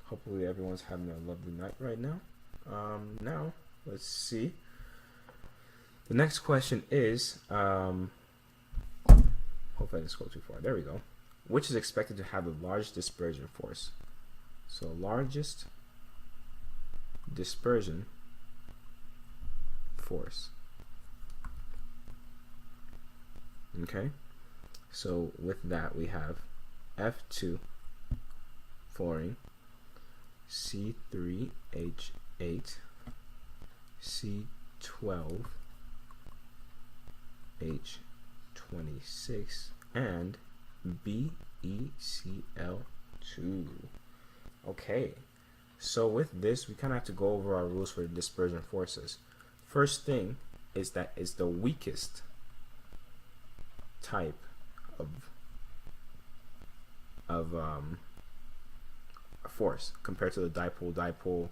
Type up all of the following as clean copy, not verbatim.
Hopefully everyone's having a lovely night right now. Now, let's see. The next question is, hopefully I didn't scroll too far. There we go. Which is expected to have the largest dispersion force? So largest dispersion force. Okay. So with that we have F2 fluorine, C3H8, C12H26, and BeCl2. Okay, so with this we kind of have to go over our rules for dispersion forces. First thing is that it's the weakest type of force compared to the dipole,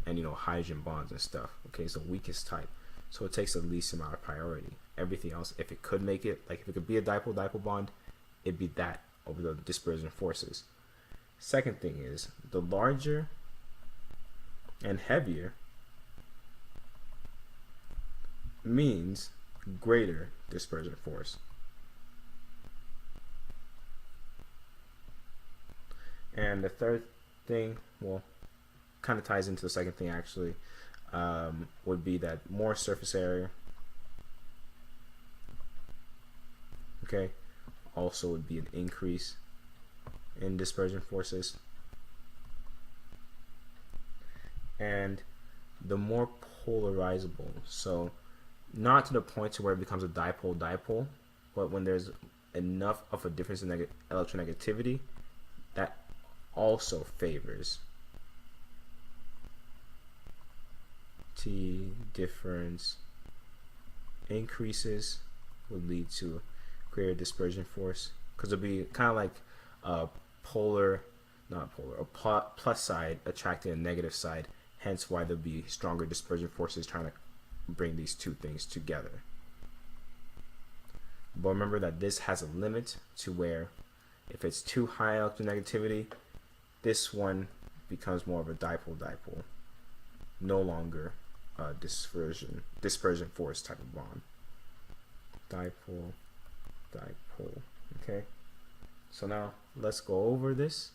and hydrogen bonds and stuff. Okay, it's the weakest type, so it takes the least amount of priority. Everything else, if it could make it, like if it could be a dipole bond, it'd be that over the dispersion forces. Second thing is the larger and heavier means greater dispersion force. And the third thing, well, kind of ties into the second thing actually, would be that more surface area, okay, also would be an increase in dispersion forces. And the more polarizable, so not to the point to where it becomes a dipole, but when there's enough of a difference in electronegativity, that also favors T difference increases would lead to greater dispersion force, because it'll be kind of like a plus side attracting a negative side, hence why there'll be stronger dispersion forces trying to bring these two things together. But remember that this has a limit to where if it's too high electronegativity, this one becomes more of a dipole, no longer a dispersion force type of bond. Dipole. Okay, so now let's go over this.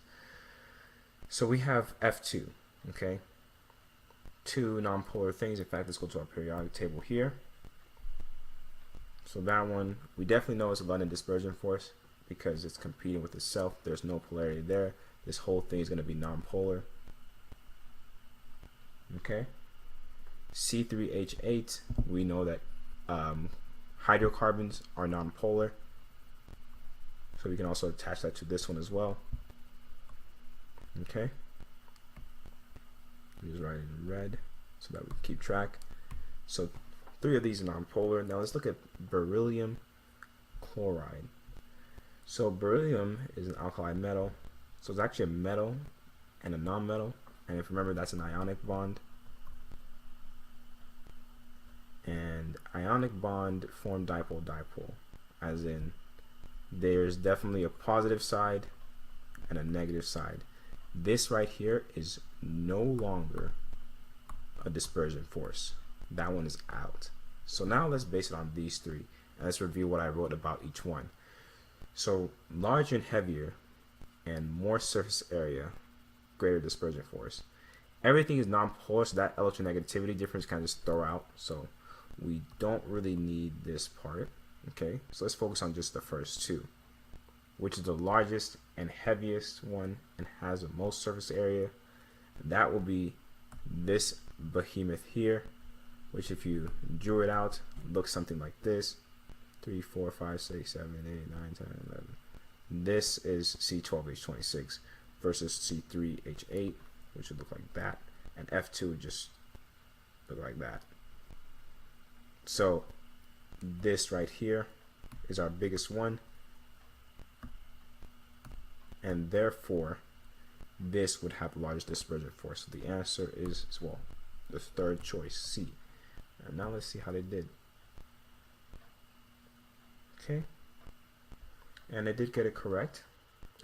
So we have F2, okay, two nonpolar things. In fact, let's go to our periodic table here. So that one we definitely know is a London dispersion force because it's competing with itself. There's no polarity there. This whole thing is going to be nonpolar. Okay. C3H8, we know that hydrocarbons are nonpolar, so we can also attach that to this one as well. Okay. Just write it in red so that we can keep track. So 3 of these are nonpolar. Now let's look at beryllium chloride. So beryllium is an alkali metal. So it's actually a metal and a non-metal. And if you remember, that's an ionic bond. And ionic bond form dipole, as in there's definitely a positive side and a negative side. This right here is no longer a dispersion force. That one is out. So now let's base it on these 3, and let's review what I wrote about each one. So larger and heavier and more surface area, greater dispersion force. Everything is nonpolar, so that electronegativity difference kind of just throw out. So we don't really need this part. Okay, so let's focus on just the first 2, which is the largest and heaviest one and has the most surface area. That will be this behemoth here, which if you drew it out, looks something like this. 3, 4, 5, 6, 7, 8, 9, 10, 11. This is C12H26 versus C3H8, which would look like that, and F2 would just look like that. So this right here is our biggest one, and therefore this would have the largest dispersion force. So the answer is, well, the third choice, C. And now let's see how they did. Okay, and it did get it correct,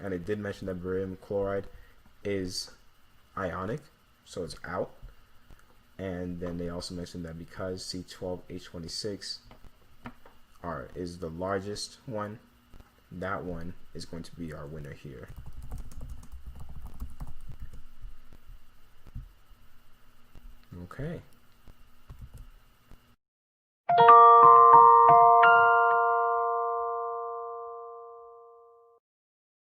and it did mention that beryllium chloride is ionic, so it's out. And then they also mentioned that because C12H26 is the largest one, that one is going to be our winner here. Okay.